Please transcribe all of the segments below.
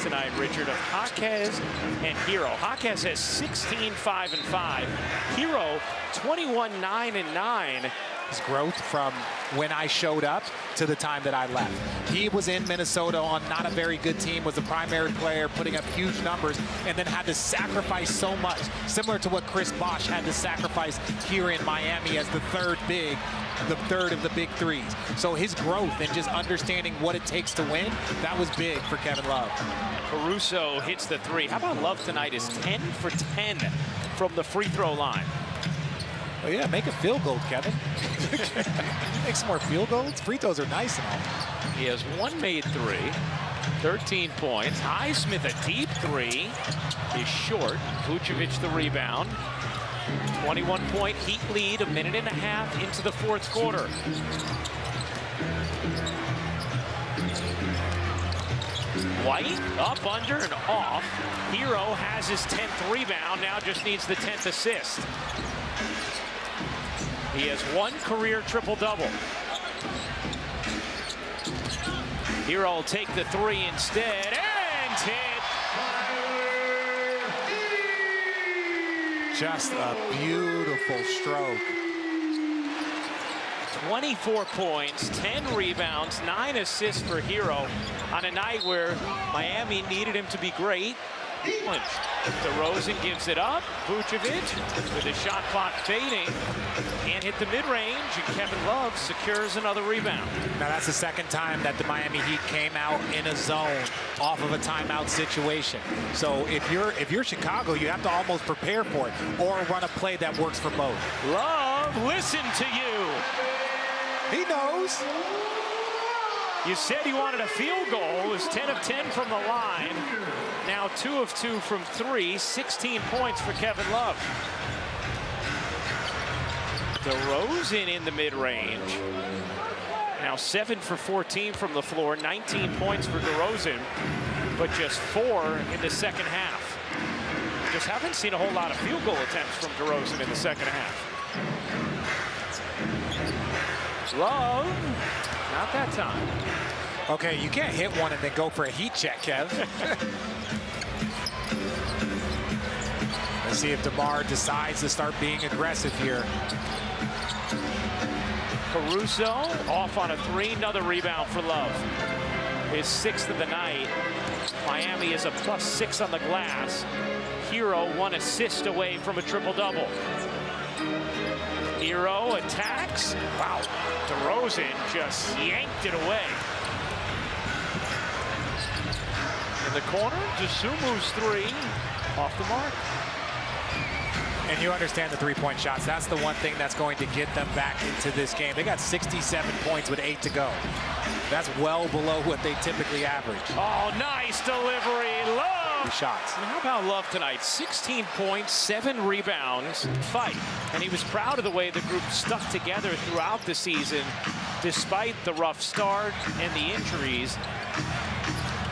tonight, Richard, of Jaquez and Hero. Jaquez has 16, 5, and 5. Hero, 21, 9, and 9. His growth from when I showed up to the time that I left. He was in Minnesota on not a very good team, was the primary player, putting up huge numbers, and then had to sacrifice so much, similar to what Chris Bosh had to sacrifice here in Miami as the third of the big threes. So his growth and just understanding what it takes to win, that was big for Kevin Love. Caruso hits the three. How about Love tonight is 10 for 10 from the free throw line. Oh yeah, make a field goal, Kevin. Make some more field goals. Free throws are nice and all. He has one made three, 13 points. Highsmith a deep three is short. Vucevic the rebound. 21-point Heat lead, a minute and a half into the fourth quarter. White up, under, and off. Hero has his 10th rebound, now just needs the 10th assist. He has one career triple-double. Hero will take the three instead, and hit. Just a beautiful stroke. 24 points, 10 rebounds, 9 assists for Hero on a night where Miami needed him to be great. DeRozan gives it up. Vucevic with the shot clock fading. Can't hit the mid-range, and Kevin Love secures another rebound. Now that's the second time that the Miami Heat came out in a zone off of a timeout situation. So if you're Chicago, you have to almost prepare for it or run a play that works for both. Love, listen to you. He knows. You said he wanted a field goal. It was 10 of 10 from the line. Now 2 of 2 from 3. 16 points for Kevin Love. DeRozan in the mid-range. Now 7 for 14 from the floor. 19 points for DeRozan, but just 4 in the second half. Just haven't seen a whole lot of field goal attempts from DeRozan in the second half. Love, not that time. Okay, you can't hit one and then go for a heat check, Kev. Let's see if DeMar decides to start being aggressive here. Caruso off on a three, another rebound for Love. His 6th of the night. Miami is a +6 on the glass. Hero 1 assist away from a triple-double. Hero attacks. Wow, DeRozan just yanked it away. In the corner, Desumu's three off the mark. And you understand the three-point shots. That's the one thing that's going to get them back into this game. They got 67 points with 8 to go. That's well below what they typically average. Oh, nice delivery. Love. Shots. And how about Love tonight? 16 points, 7 rebounds, fight. And he was proud of the way the group stuck together throughout the season, despite the rough start and the injuries.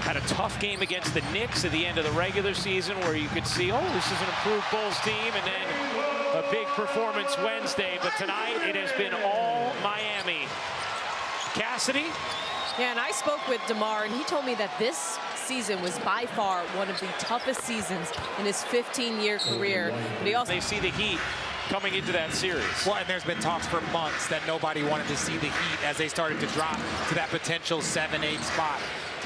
Had a tough game against the Knicks at the end of the regular season where you could see, oh, this is an improved Bulls team, and then a big performance Wednesday. But tonight, it has been all Miami. Cassidy? Yeah, and I spoke with DeMar, and he told me that this season was by far one of the toughest seasons in his 15-year career. But he also they see the Heat coming into that series. Well, and there's been talks for months that nobody wanted to see the Heat as they started to drop to that potential 7-8 spot.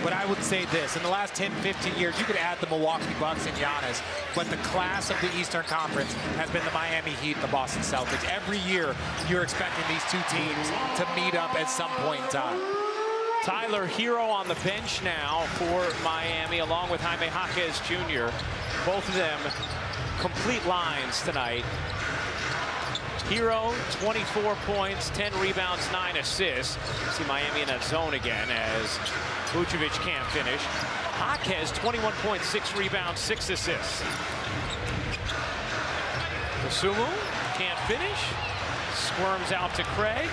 But I would say this, in the last 10, 15 years, you could add the Milwaukee Bucks and Giannis, but the class of the Eastern Conference has been the Miami Heat and the Boston Celtics. Every year, you're expecting these two teams to meet up at some point in time. Tyler Hero on the bench now for Miami, along with Jaime Jaquez Jr. Both of them complete lines tonight. Hero, 24 points, 10 rebounds, 9 assists. See Miami in that zone again as Vucevic can't finish. Jaquez, 21 points, 6 rebounds, 6 assists. Dosunmu can't finish. Squirms out to Craig.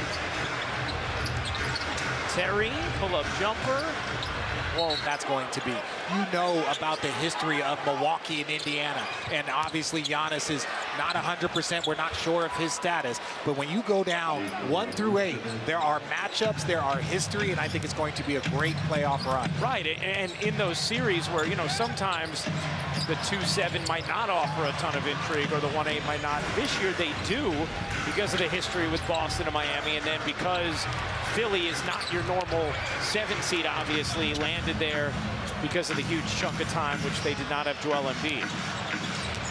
Terry, pull-up jumper. Well, that's going to be. You know about the history of Milwaukee and Indiana, and obviously Giannis's not 100%. We're not sure of his status. But when you go down 1 through 8, there are matchups, there are history, and I think it's going to be a great playoff run. Right, and in those series where, sometimes the 2-7 might not offer a ton of intrigue or the 1-8 might not. This year they do because of the history with Boston and Miami, and then because Philly is not your normal 7 seed, obviously, landed there because of the huge chunk of time which they did not have Joel Embiid.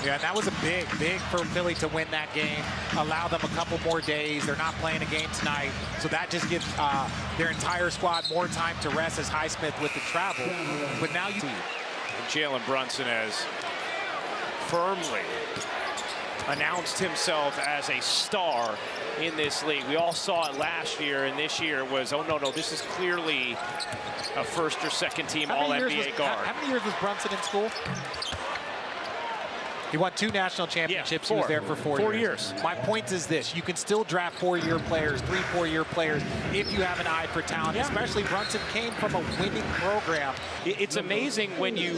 Yeah, and that was a big for Philly to win that game, allow them a couple more days. They're not playing a game tonight, so that just gives their entire squad more time to rest as Highsmith with the travel. But now you see Jalen Brunson has firmly announced himself as a star in this league. We all saw it last year, and this year was, oh, no, this is clearly a first or second team All-NBA guard. How many years was Brunson in school? He won 2 national championships. Yeah, 4. He was there for 4 years. My point is this. You can still draft 4-year players, 3 4-year players, if you have an eye for talent, especially Brunson came from a winning program. It's amazing when you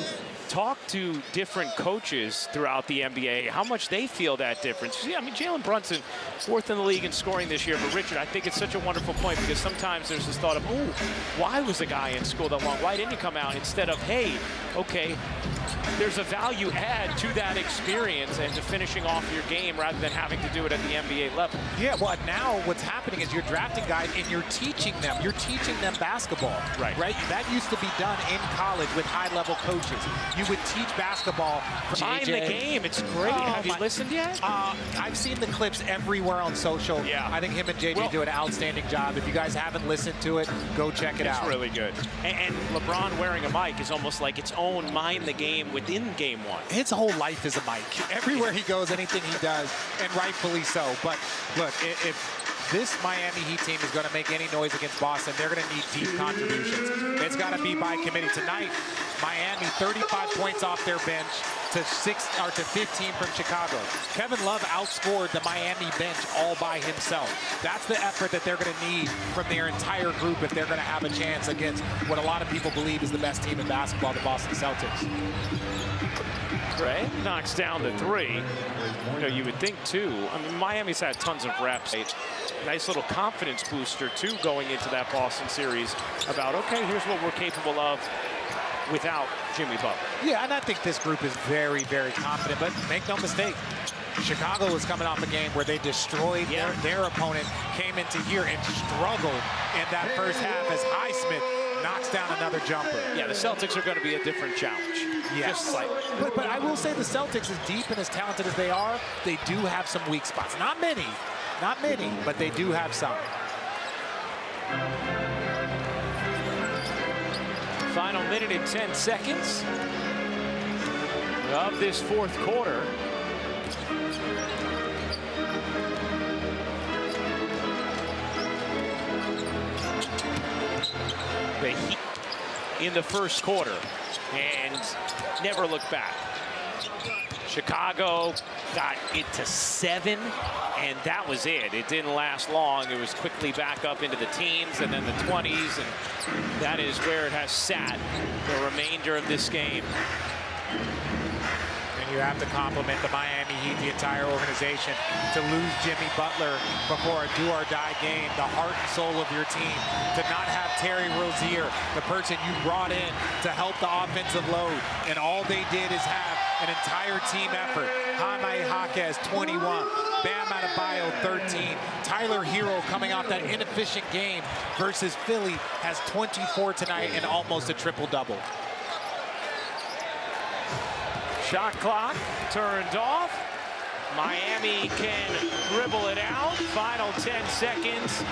talk to different coaches throughout the NBA, how much they feel that difference. Yeah, I mean, Jalen Brunson, 4th in the league in scoring this year. But, Richard, I think it's such a wonderful point because sometimes there's this thought of, oh, why was a guy in school that long? Why didn't he come out? Instead of, hey, okay, there's a value add to that experience and to finishing off your game rather than having to do it at the NBA level. Yeah, well, now what's happening is you're drafting guys and you're teaching them. You're teaching them basketball. Right. That used to be done in college with high-level coaches. You would teach basketball. Mind the game. It's great. Have you listened yet? I've seen the clips everywhere on social. Yeah. I think him and JJ do an outstanding job. If you guys haven't listened to it, go check it out. It's really good. And LeBron wearing a mic is almost like its own mind the game within game one. His whole life is a mic. Everywhere he goes, anything he does, and rightfully so. But look, if this Miami Heat team is going to make any noise against Boston, they're going to need deep contributions. It's got to be by committee. Tonight, Miami 35 points off their bench to 15 from Chicago. Kevin Love outscored the Miami bench all by himself. That's the effort that they're going to need from their entire group if they're going to have a chance against what a lot of people believe is the best team in basketball, the Boston Celtics. Gray knocks down the 3. You would think, too. I mean, Miami's had tons of reps. Nice little confidence booster, too, going into that Boston series about, okay, here's what we're capable of without Jimmy Butler. Yeah, and I think this group is very, very confident, but make no mistake, Chicago was coming off a game where they destroyed their opponent, came into here and struggled in that first half as Highsmith knocks down another jumper. Yeah, the Celtics are going to be a different challenge. Yes. Just slightly. But I will say the Celtics, as deep and as talented as they are, they do have some weak spots. Not many, but they do have some. Final minute and 10 seconds of this 4th quarter. The Heat in the 1st quarter and never looked back. Chicago got it to 7, and that was it. It didn't last long. It was quickly back up into the teens and then the 20s, and that is where it has sat the remainder of this game. And you have to compliment the Miami Heat, the entire organization, to lose Jimmy Butler before a do-or-die game, the heart and soul of your team, to not have Terry Rozier, the person you brought in to help the offensive load, and all they did is have an entire team effort. Jaime Jaquez, 21. Bam Adebayo, 13. Tyler Hero coming off that inefficient game versus Philly has 24 tonight and almost a triple-double. Shot clock turned off. Miami can dribble it out. Final 10 seconds.